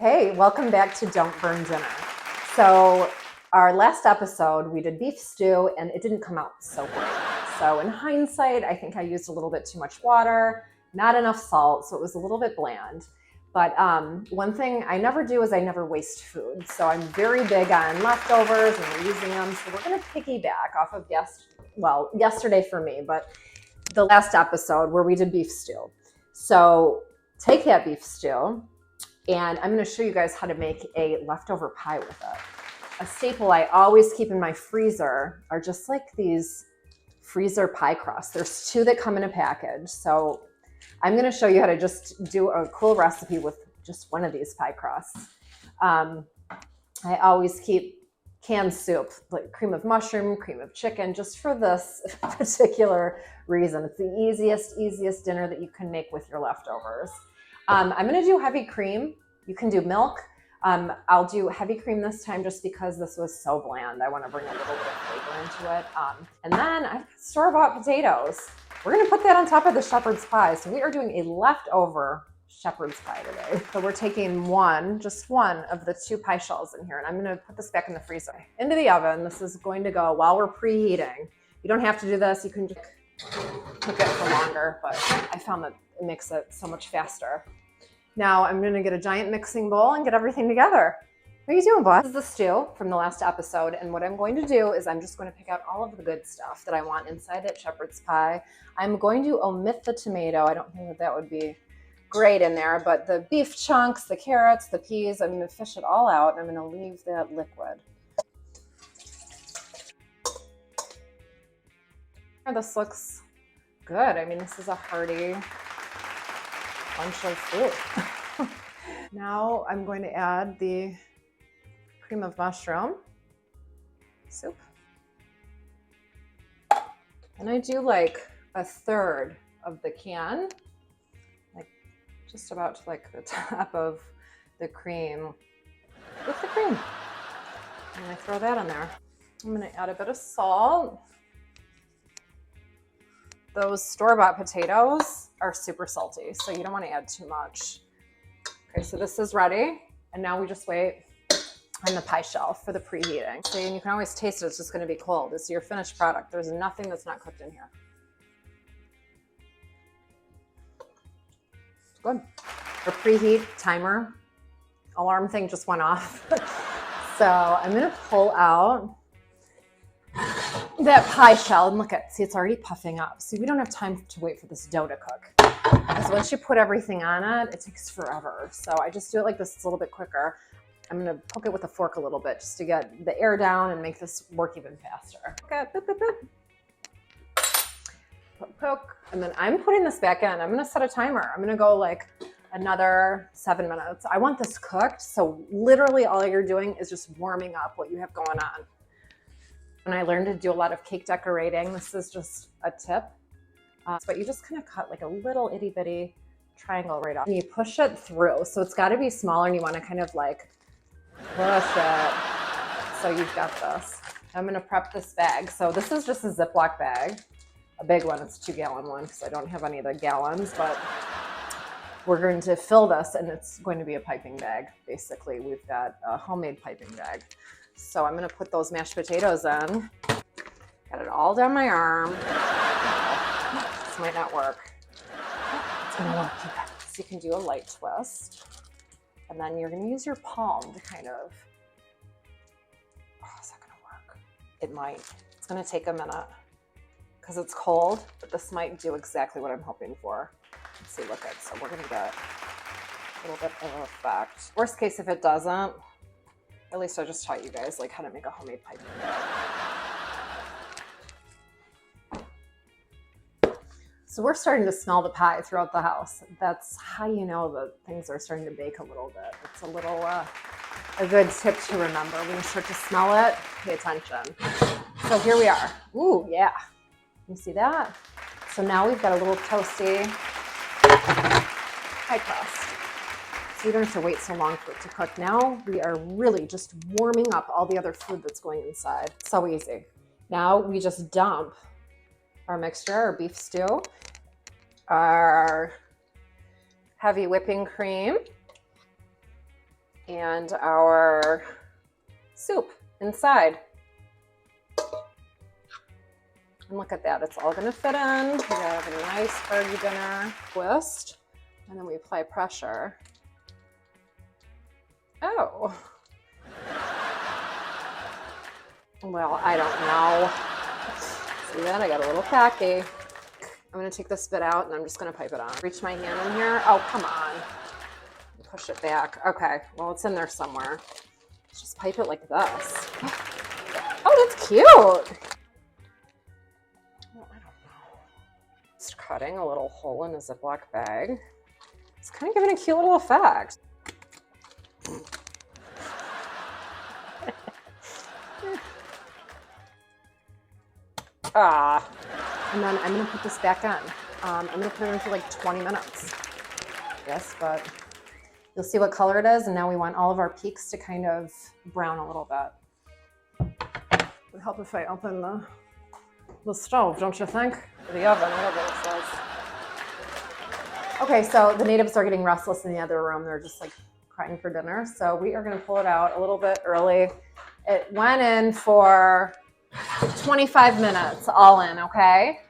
Hey, welcome back to Don't Burn Dinner. So our last episode, we did beef stew and it didn't come out so great. So in hindsight, I think I used a little bit too much water, not enough salt, so it was a little bit bland. But one thing I never do is I never waste food. So I'm very big on leftovers and reusing them. So we're gonna piggyback off of yesterday for me, but the last episode where we did beef stew. So take that beef stew, and I'm going to show you guys how to make a leftover pie with it. A staple I always keep in my freezer are just like these freezer pie crusts. There's two that come in a package. So I'm going to show you how to just do a cool recipe with just one of these pie crusts. I always keep canned soup, like cream of mushroom, cream of chicken, just for this particular reason. It's the easiest dinner that you can make with your leftovers. I'm going to do heavy cream. You can do milk. I'll do heavy cream this time just because this was so bland. I want to bring a little bit of flavor into it. And then I've got store-bought potatoes. We're going to put that on top of the shepherd's pie. So we are doing a leftover shepherd's pie today. So we're taking just one of the two pie shells in here, and I'm going to put this back in the freezer. Into the oven. This is going to go while we're preheating. You don't have to do this. You can just cook it for longer, but I found that it makes it so much faster. Now I'm going to get a giant mixing bowl and get everything together. What are you doing, boss? This is the stew from the last episode, and what I'm going to do is I'm just going to pick out all of the good stuff that I want inside that shepherd's pie. I'm going to omit the tomato. I don't think that would be great in there, but the beef chunks, the carrots, the peas, I'm going to fish it all out, and I'm going to leave that liquid. This looks good. I mean, this is a hearty bunch of fruit. Now I'm going to add the cream of mushroom soup. And I do like a third of the can, like just about to like the top of the cream with the cream. And I throw that in there. I'm going to add a bit of salt. Those store-bought potatoes are super salty, so you don't want to add too much. Okay, so this is ready, and now we just wait on the pie shelf for the preheating. See, and you can always taste it, it's just going to be cold. This is your finished product. There's nothing that's not cooked in here. Good. Our preheat timer alarm thing just went off. So I'm going to pull out that pie shell, and look at, see, it's already puffing up. See, we don't have time to wait for this dough to cook. Because once you put everything on it, it takes forever. So I just do it like this, it's a little bit quicker. I'm gonna poke it with a fork a little bit just to get the air down and make this work even faster. Okay, boop, boop, boop. Poke, and then I'm putting this back in. I'm gonna set a timer. I'm gonna go like another 7 minutes. I want this cooked, so literally all you're doing is just warming up what you have going on. And I learned to do a lot of cake decorating. This is just a tip. But you just kind of cut like a little itty bitty triangle right off. And you push it through. So it's got to be smaller, and you want to kind of like push it. So you've got this. I'm going to prep this bag. So this is just a Ziploc bag, a big one. It's a 2-gallon one because I don't have any of the gallons, but we're going to fill this, and it's going to be a piping bag. Basically, we've got a homemade piping bag. So I'm going to put those mashed potatoes in. Got it all down my arm. This might not work. It's going to work. So you can do a light twist. And then you're going to use your palm to kind of, is that going to work? It might. It's going to take a minute because it's cold, but this might do exactly what I'm hoping for. Let's see, look at, so we're going to get a little bit of effect. Worst case, if it doesn't, at least I just taught you guys like how to make a homemade piping bag. So we're starting to smell the pie throughout the house. That's how you know that things are starting to bake a little bit. It's a little, a good tip to remember. When you start to smell it, pay attention. So here we are. Ooh, yeah. You see that? So now we've got a little toasty pie crust. So you don't have to wait so long for it to cook. Now we are really just warming up all the other food that's going inside. So easy. Now we just dump our mixture, our beef stew, our heavy whipping cream, and our soup inside. And look at that, it's all gonna fit in. We have a nice hearty dinner twist, and then we apply pressure. Oh. Well, I don't know. See that? I got a little tacky. I'm gonna take this bit out and I'm just gonna pipe it on. Reach my hand in here. Oh, come on. Push it back. Okay, well, it's in there somewhere. Just pipe it like this. Oh, that's cute. Well, I don't know. Just cutting a little hole in a Ziploc bag. It's kind of giving a cute little effect. And then I'm gonna put this back in. I'm gonna put it in for like 20 minutes. Yes, but you'll see what color it is, and now we want all of our peaks to kind of brown a little bit. It would help if I open the stove, don't you think? Or the oven, whatever it says. Okay, so the natives are getting restless in the other room. They're just like crying for dinner. So we are gonna pull it out a little bit early. It went in for 25 minutes all in, okay?